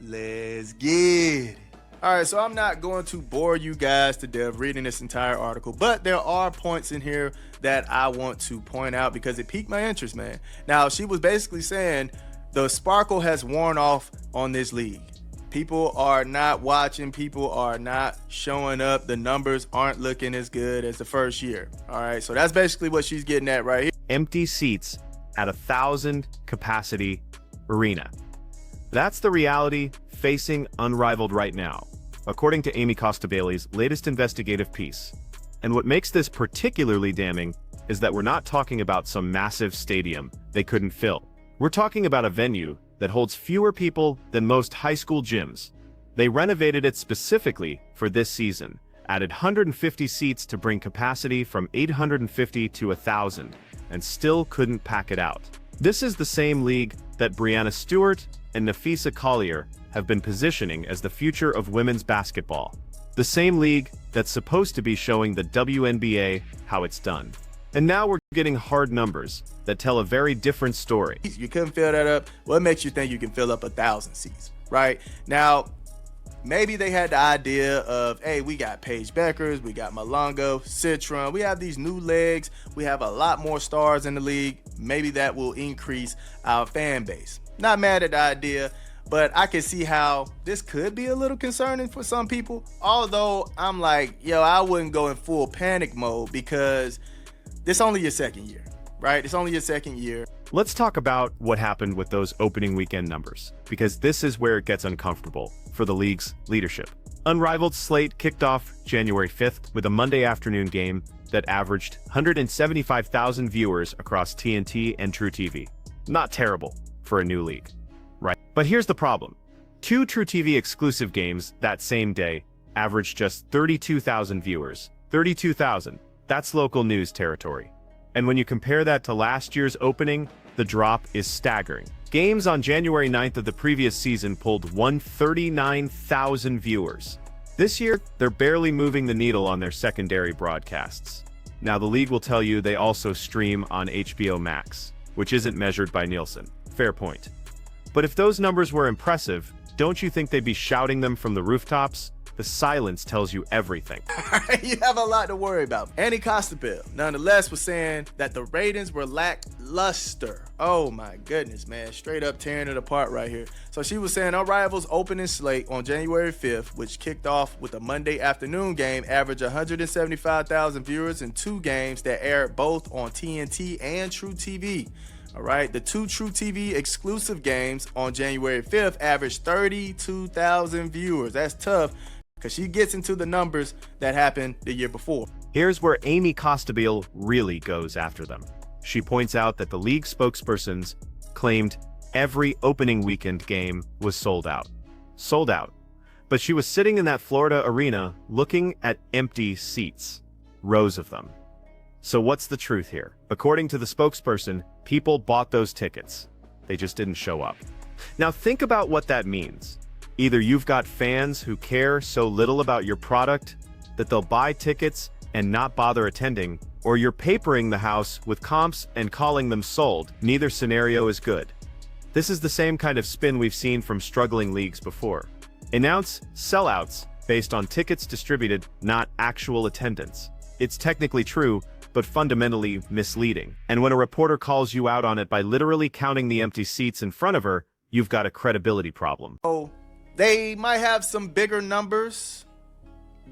Let's get it. All right, so I'm not going to bore you guys to death reading this entire article, but there are points in here that I want to point out because it piqued my interest, man. Now, she was basically saying the sparkle has worn off on this league. People are not watching, people are not showing up, the numbers aren't looking as good as the first year. All right, so that's basically what she's getting at right here. Empty seats at 1,000 capacity arena. That's the reality facing Unrivaled right now, according to Amy Costabaily's latest investigative piece. And what makes this particularly damning is that we're not talking about some massive stadium they couldn't fill. We're talking about a venue that holds fewer people than most high school gyms. They renovated it specifically for this season, added 150 seats to bring capacity from 850 to 1,000, and still couldn't pack it out. This is the same league that Breanna Stewart and Napheesa Collier have been positioning as the future of women's basketball. The same league that's supposed to be showing the WNBA how it's done. And now we're getting hard numbers that tell a very different story. You couldn't fill that up. What makes you think you can fill up 1,000 seats, right? Now, maybe they had the idea of, hey, we got Paige Beckers, we got Malongo, Citron, we have these new legs, we have a lot more stars in the league. Maybe that will increase our fan base. Not mad at the idea, but I can see how this could be a little concerning for some people. Although I'm like, yo, I wouldn't go in full panic mode because this only your second year, right? It's only your second year. Let's talk about what happened with those opening weekend numbers, because this is where it gets uncomfortable for the league's leadership. Unrivaled slate kicked off January 5th with a Monday afternoon game that averaged 175,000 viewers across TNT and True TV. Not terrible for a new league, right? But here's the problem. 2 True TV exclusive games that same day averaged just 32,000 viewers. 32,000. That's local news territory. And when you compare that to last year's opening, the drop is staggering. Games on January 9th of the previous season pulled 139,000 viewers. This year, they're barely moving the needle on their secondary broadcasts. Now, the league will tell you they also stream on HBO Max, which isn't measured by Nielsen. Fair point. But if those numbers were impressive, don't you think they'd be shouting them from the rooftops? The silence tells you everything. You have a lot to worry about. Annie Costabile, nonetheless, was saying that the ratings were lackluster. Oh my goodness, man. Straight up tearing it apart right here. So she was saying Unrival's opening slate on January 5th, which kicked off with a Monday afternoon game, averaged 175,000 viewers in 2 games that aired both on TNT and True TV. All right, the 2 True TV exclusive games on January 5th averaged 32,000 viewers. That's tough because she gets into the numbers that happened the year before. Here's where Amy Costabile really goes after them. She points out that the league spokespersons claimed every opening weekend game was sold out. Sold out. But she was sitting in that Florida arena looking at empty seats. Rows of them. So what's the truth here? According to the spokesperson, people bought those tickets. They just didn't show up. Now think about what that means. Either you've got fans who care so little about your product that they'll buy tickets and not bother attending, or you're papering the house with comps and calling them sold. Neither scenario is good. This is the same kind of spin we've seen from struggling leagues before. Announce sellouts based on tickets distributed, not actual attendance. It's technically true, but fundamentally misleading. And when a reporter calls you out on it by literally counting the empty seats in front of her, you've got a credibility problem. Oh, they might have some bigger numbers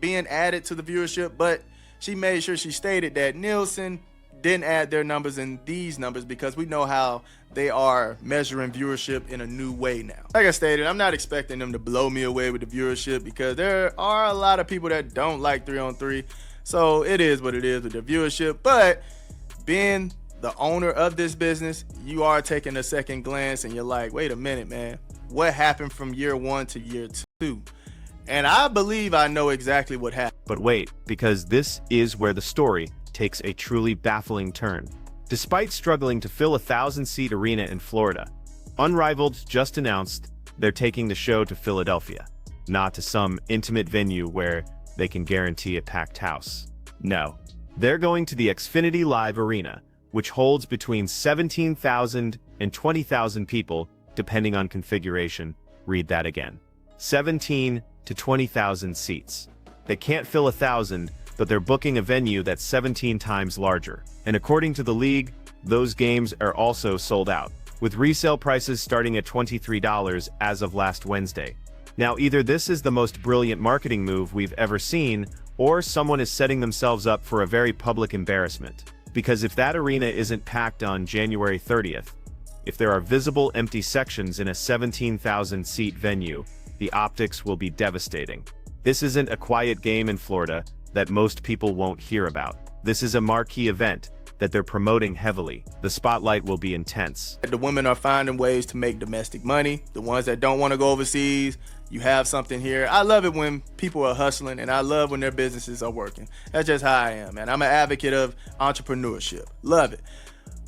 being added to the viewership, but she made sure she stated that Nielsen didn't add their numbers in these numbers because we know how they are measuring viewership in a new way now. Like I stated, I'm not expecting them to blow me away with the viewership because there are a lot of people that don't like 3-on-3. So it is what it is with the viewership, but being the owner of this business, you are taking a second glance and you're like, wait a minute, man, what happened from year 1 to year 2? And I believe I know exactly what happened. But wait, because this is where the story takes a truly baffling turn. Despite struggling to fill a 1,000-seat arena in Florida, Unrivaled just announced they're taking the show to Philadelphia, not to some intimate venue where they can guarantee a packed house. No, they're going to the Xfinity Live Arena, which holds between 17,000 and 20,000 people, depending on configuration, Read that again. 17 to 20,000 seats. They can't fill 1,000, but they're booking a venue that's 17 times larger. And according to the league, those games are also sold out, with resale prices starting at $23 as of last Wednesday. Now, either this is the most brilliant marketing move we've ever seen, or someone is setting themselves up for a very public embarrassment. Because if that arena isn't packed on January 30th, if there are visible empty sections in a 17,000-seat venue, the optics will be devastating. This isn't a quiet game in Florida that most people won't hear about. This is a marquee event that they're promoting heavily. The spotlight will be intense. The women are finding ways to make domestic money. The ones that don't want to go overseas, you have something here. I love it when people are hustling, and I love when their businesses are working. That's just how I am, man. I'm an advocate of entrepreneurship. Love it.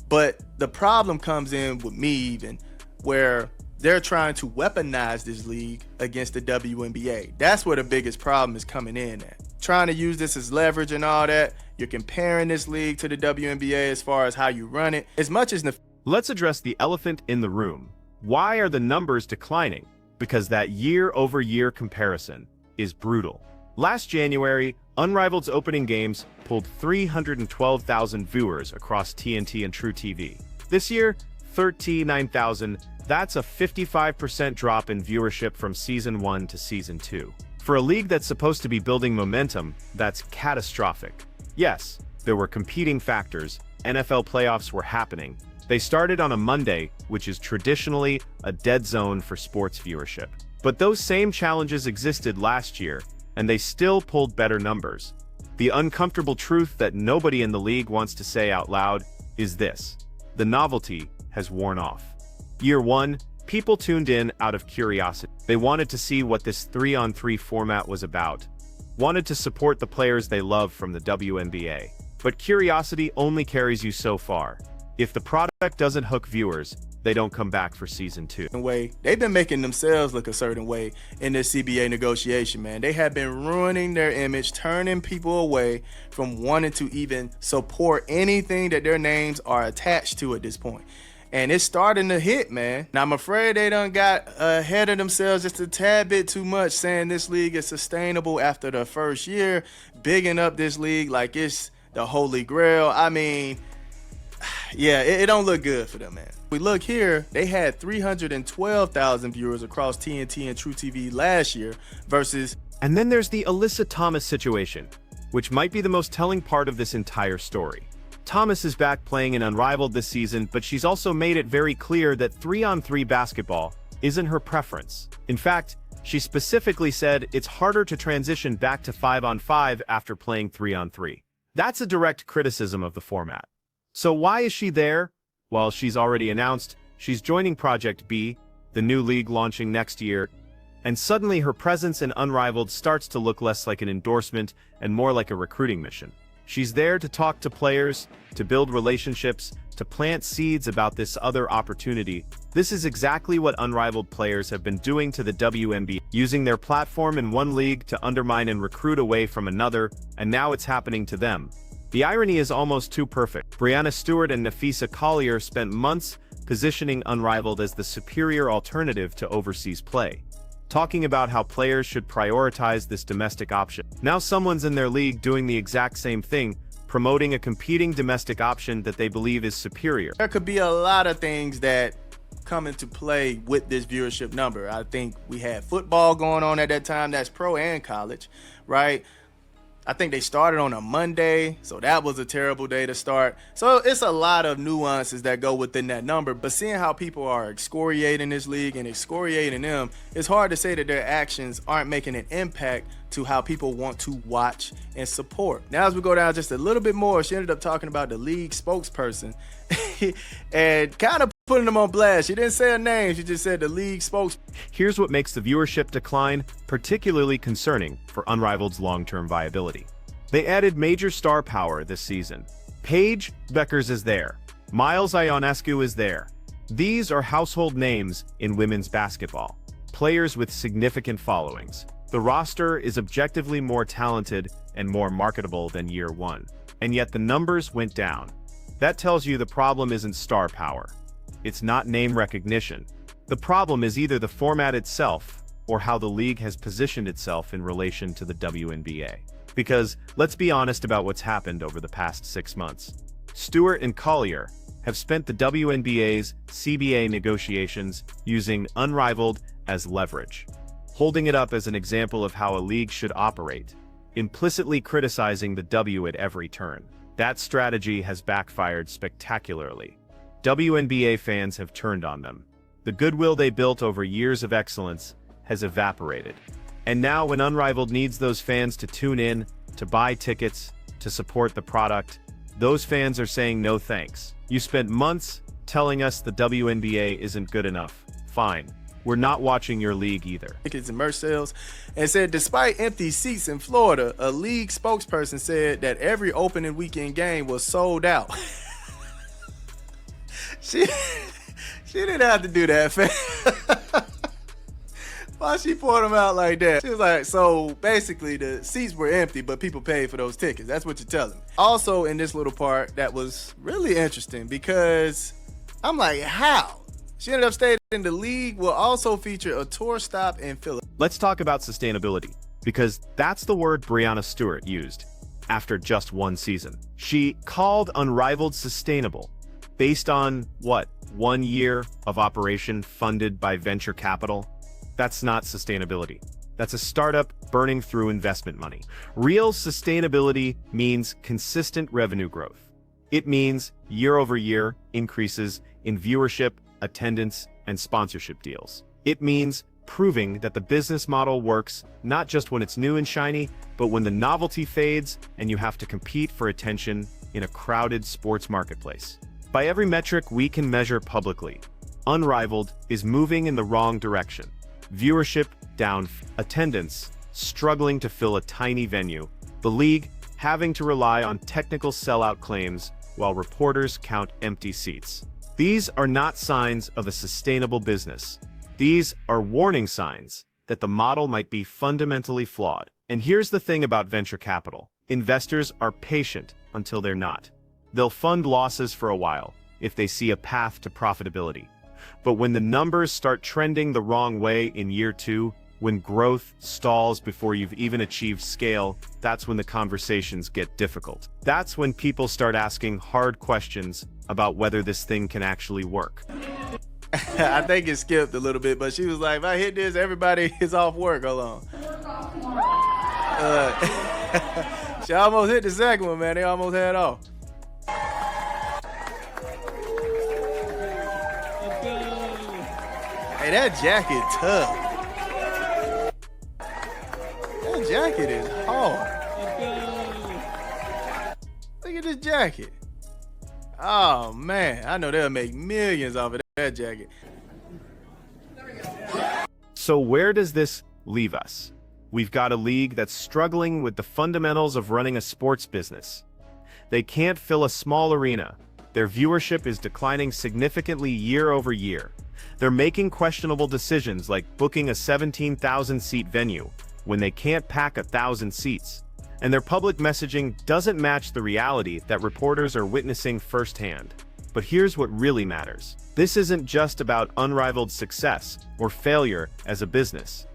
But the problem comes in with me even, where they're trying to weaponize this league against the WNBA. That's where the biggest problem is coming in at. Trying to use this as leverage and all that. You're comparing this league to the WNBA as far as how you run it. As much as Let's address the elephant in the room. Why are the numbers declining? Because that year-over-year comparison is brutal. Last January, Unrivaled's opening games pulled 312,000 viewers across TNT and True TV. This year, 39,000. That's a 55% drop in viewership from Season 1 to Season 2. For a league that's supposed to be building momentum, that's catastrophic. Yes, there were competing factors. NFL playoffs were happening. They started on a Monday, which is traditionally a dead zone for sports viewership. But those same challenges existed last year, and they still pulled better numbers. The uncomfortable truth that nobody in the league wants to say out loud is this: the novelty has worn off. Year 1, people tuned in out of curiosity. They wanted to see what this 3-on-3 format was about, wanted to support the players they love from the WNBA. But curiosity only carries you so far. If the product doesn't hook viewers, they don't come back for Season 2. They've been making themselves look a certain way in this CBA negotiation, man. They have been ruining their image, turning people away from wanting to even support anything that their names are attached to at this point. And it's starting to hit, man. Now, I'm afraid they done got ahead of themselves just a tad bit too much, saying this league is sustainable after the first year, bigging up this league like it's the Holy Grail. I mean, yeah, it don't look good for them, man. We look here, they had 312,000 viewers across TNT and True TV last year versus... And then there's the Alyssa Thomas situation, which might be the most telling part of this entire story. Thomas is back playing in Unrivaled this season, but she's also made it very clear that 3-on-3 basketball isn't her preference. In fact, she specifically said it's harder to transition back to 5-on-5 after playing 3-on-3. That's a direct criticism of the format. So why is she there? Well, she's already announced she's joining Project B, the new league launching next year, and suddenly her presence in Unrivaled starts to look less like an endorsement and more like a recruiting mission. She's there to talk to players, to build relationships, to plant seeds about this other opportunity. This is exactly what Unrivaled players have been doing to the WNBA, using their platform in one league to undermine and recruit away from another, and now it's happening to them. The irony is almost too perfect. Breanna, Stewart, and Napheesa Collier spent months positioning Unrivaled as the superior alternative to overseas play, talking about how players should prioritize this domestic option. Now someone's in their league doing the exact same thing, promoting a competing domestic option that they believe is superior. There could be a lot of things that come into play with this viewership number. I think we had football going on at that time, that's pro and college, right? I think they started on a Monday, so that was a terrible day to start. So it's a lot of nuances that go within that number, but seeing how people are excoriating this league and excoriating them, it's hard to say that their actions aren't making an impact to how people want to watch and support. Now, as we go down just a little bit more, she ended up talking about the league spokesperson and kind of putting them on blast. She didn't say her name, she just said the league spokesperson. Here's what makes the viewership decline particularly concerning for Unrivaled's long-term viability. They added major star power this season. Paige Beckers is there. Miles Ionescu is there. These are household names in women's basketball, players with significant followings. The roster is objectively more talented and more marketable than year 1, and yet the numbers went down. That tells you the problem isn't star power. It's not name recognition. The problem is either the format itself or how the league has positioned itself in relation to the WNBA. Because let's be honest about what's happened over the past 6 months. Stewart and Collier have spent the WNBA's CBA negotiations using Unrivaled as leverage, holding it up as an example of how a league should operate, implicitly criticizing the W at every turn. That strategy has backfired spectacularly. WNBA fans have turned on them. The goodwill they built over years of excellence has evaporated. And now when Unrivaled needs those fans to tune in, to buy tickets, to support the product, those fans are saying no thanks. You spent months telling us the WNBA isn't good enough. Fine. We're not watching your league either. Tickets and merch sales, and said despite empty seats in Florida, a league spokesperson said that every opening weekend game was sold out. She didn't have to do that, fam. Why she poured them out like that? She was like, so basically the seats were empty, but people paid for those tickets. That's what you're telling me. Also in this little part that was really interesting because I'm like, how? She ended up stating the league will also feature a tour stop in Philadelphia. Let's talk about sustainability, because that's the word Breanna Stewart used after just one season. She called Unrivaled sustainable, based on, what, 1 year of operation funded by venture capital? That's not sustainability. That's a startup burning through investment money. Real sustainability means consistent revenue growth. It means year-over-year increases in viewership, attendance, and sponsorship deals. It means proving that the business model works not just when it's new and shiny, but when the novelty fades and you have to compete for attention in a crowded sports marketplace. By every metric we can measure publicly, Unrivaled is moving in the wrong direction. Viewership down, attendance struggling to fill a tiny venue, the league having to rely on technical sellout claims while reporters count empty seats. These are not signs of a sustainable business. These are warning signs that the model might be fundamentally flawed. And here's the thing about venture capital. Investors are patient until they're not. They'll fund losses for a while if they see a path to profitability. But when the numbers start trending the wrong way in year 2, when growth stalls before you've even achieved scale, that's when the conversations get difficult. That's when people start asking hard questions about whether this thing can actually work. I think it skipped a little bit, but she was like, if I hit this, everybody is off work. Hold on. She almost hit the second one, man. They almost had off. Hey, that jacket tough. That jacket is hard. Look at this jacket. Oh man, I know they'll make millions off of that jacket. So where does this leave us? We've got a league that's struggling with the fundamentals of running a sports business. They can't fill a small arena. Their viewership is declining significantly year over year. They're making questionable decisions like booking a 17,000-seat venue when they can't pack 1,000 seats. And their public messaging doesn't match the reality that reporters are witnessing firsthand. But here's what really matters. This isn't just about Unrivaled success or failure as a business.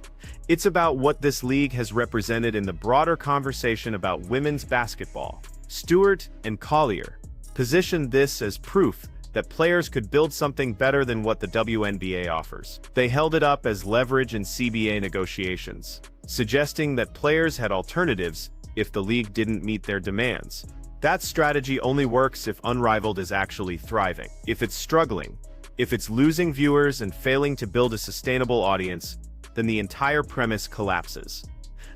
It's about what this league has represented in the broader conversation about women's basketball. Stewart and Collier positioned this as proof that players could build something better than what the WNBA offers. They held it up as leverage in CBA negotiations, suggesting that players had alternatives if the league didn't meet their demands. That strategy only works if Unrivaled is actually thriving. If it's struggling, if it's losing viewers and failing to build a sustainable audience, then the entire premise collapses.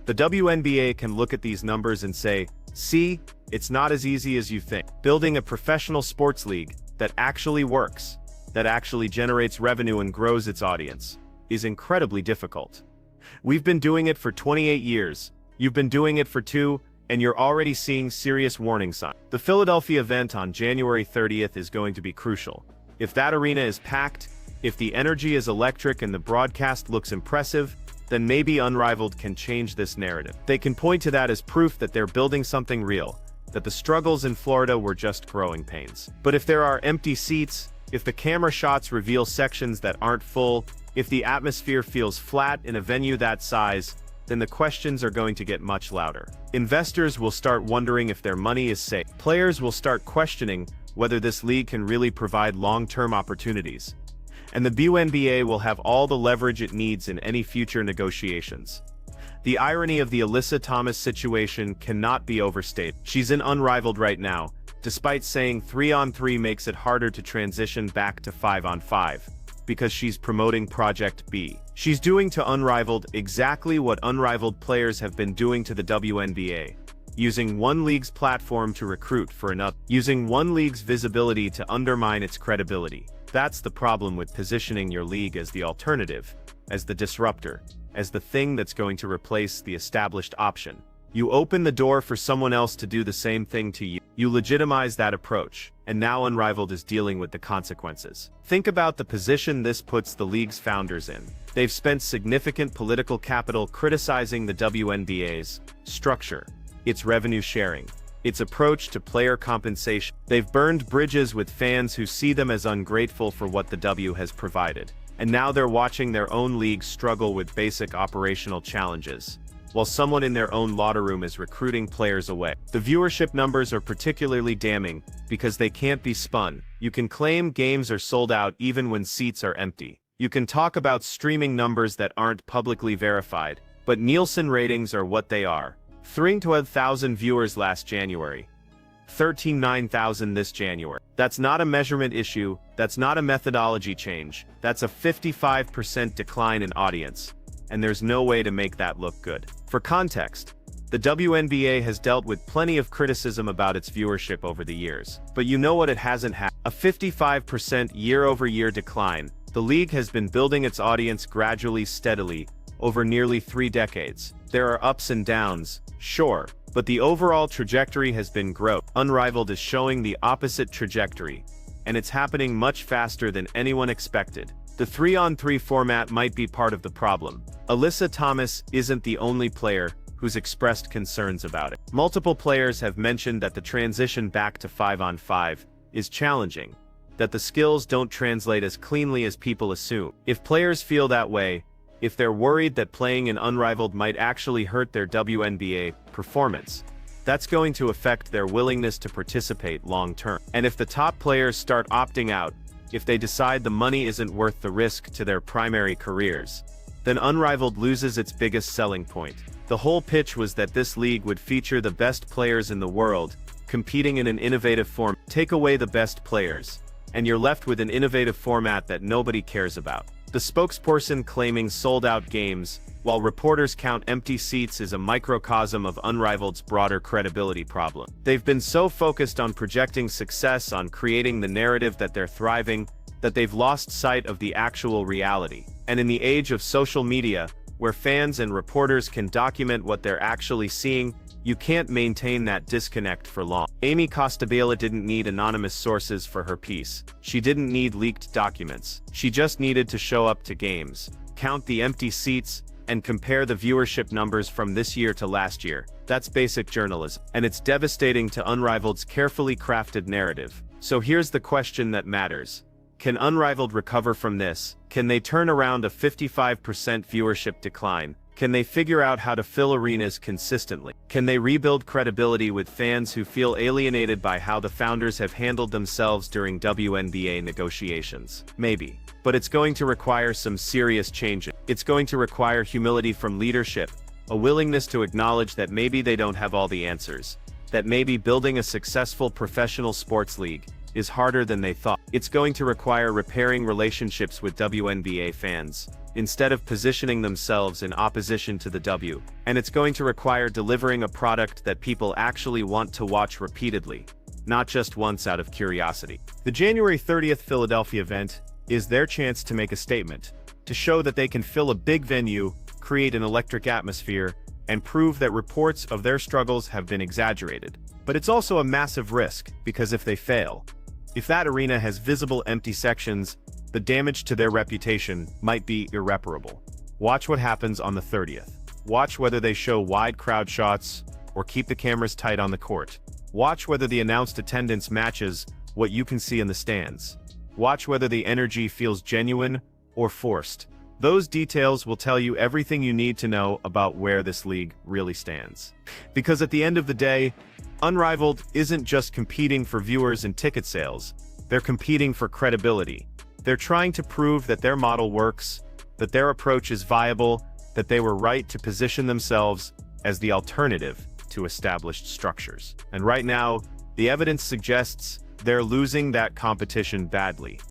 The WNBA can look at these numbers and say, see, it's not as easy as you think. Building a professional sports league that actually works, that actually generates revenue and grows its audience, is incredibly difficult. We've been doing it for 28 years. You've been doing it for 2, and you're already seeing serious warning signs. The Philadelphia event on January 30th is going to be crucial. If that arena is packed, if the energy is electric and the broadcast looks impressive, then maybe Unrivaled can change this narrative. They can point to that as proof that they're building something real, that the struggles in Florida were just growing pains. But if there are empty seats, If the camera shots reveal sections that aren't full, if the atmosphere feels flat in a venue that size, then the questions are going to get much louder. Investors will start wondering if their money is safe. Players will start questioning whether this league can really provide long-term opportunities. And the WNBA will have all the leverage it needs in any future negotiations. The irony of the Alyssa Thomas situation cannot be overstated. She's in Unrivaled right now, despite saying 3-on-3 makes it harder to transition back to 5-on-5, because she's promoting Project B. She's doing to Unrivaled exactly what Unrivaled players have been doing to the WNBA, using one league's platform to recruit for another, using one league's visibility to undermine its credibility. That's the problem with positioning your league as the alternative, as the disruptor, as the thing that's going to replace the established option. You open the door for someone else to do the same thing to you. You legitimize that approach, and now Unrivaled is dealing with the consequences. Think about the position this puts the league's founders in. They've spent significant political capital criticizing the WNBA's structure, its revenue sharing, its approach to player compensation. They've burned bridges with fans who see them as ungrateful for what the W has provided. And now they're watching their own league struggle with basic operational challenges, while someone in their own locker room is recruiting players away. The viewership numbers are particularly damning because they can't be spun. You can claim games are sold out even when seats are empty. You can talk about streaming numbers that aren't publicly verified, but Nielsen ratings are what they are. 312,000 viewers last January. 13,900 this January. That's not a measurement issue, that's not a methodology change, that's a 55% decline in audience, and there's no way to make that look good. For context, the WNBA has dealt with plenty of criticism about its viewership over the years, but you know what it hasn't had? A 55% year-over-year decline. The league has been building its audience gradually, steadily, over nearly 3 decades. There are ups and downs, sure, but the overall trajectory has been growth. Unrivaled is showing the opposite trajectory, and it's happening much faster than anyone expected. The 3-on-3 format might be part of the problem. Alyssa Thomas isn't the only player who's expressed concerns about it. Multiple players have mentioned that the transition back to 5-on-5 is challenging, that the skills don't translate as cleanly as people assume. If players feel that way, if they're worried that playing in Unrivaled might actually hurt their WNBA performance, that's going to affect their willingness to participate long-term. And if the top players start opting out, if they decide the money isn't worth the risk to their primary careers, then Unrivaled loses its biggest selling point. The whole pitch was that this league would feature the best players in the world, competing in an innovative form. Take away the best players, and you're left with an innovative format that nobody cares about. The spokesperson claiming sold-out games, while reporters count empty seats, is a microcosm of Unrivaled's broader credibility problem. They've been so focused on projecting success, on creating the narrative that they're thriving, that they've lost sight of the actual reality. And in the age of social media, where fans and reporters can document what they're actually seeing, you can't maintain that disconnect for long. Amy Costabella didn't need anonymous sources for her piece. She didn't need leaked documents. She just needed to show up to games, count the empty seats, and compare the viewership numbers from this year to last year. That's basic journalism, and it's devastating to Unrivaled's carefully crafted narrative. So here's the question that matters. Can Unrivaled recover from this? Can they turn around a 55% viewership decline? Can they figure out how to fill arenas consistently? Can they rebuild credibility with fans who feel alienated by how the founders have handled themselves during WNBA negotiations? Maybe. But it's going to require some serious changes. It's going to require humility from leadership, a willingness to acknowledge that maybe they don't have all the answers, that maybe building a successful professional sports league is harder than they thought. It's going to require repairing relationships with WNBA fans, instead of positioning themselves in opposition to the W. And it's going to require delivering a product that people actually want to watch repeatedly, not just once out of curiosity. The January 30th Philadelphia event is their chance to make a statement, to show that they can fill a big venue, create an electric atmosphere, and prove that reports of their struggles have been exaggerated. But it's also a massive risk, because if they fail, if that arena has visible empty sections, the damage to their reputation might be irreparable. Watch what happens on the 30th. Watch whether they show wide crowd shots or keep the cameras tight on the court. Watch whether the announced attendance matches what you can see in the stands. Watch whether the energy feels genuine or forced. Those details will tell you everything you need to know about where this league really stands. Because at the end of the day, Unrivaled isn't just competing for viewers and ticket sales, they're competing for credibility. They're trying to prove that their model works, that their approach is viable, that they were right to position themselves as the alternative to established structures. And right now, the evidence suggests they're losing that competition badly.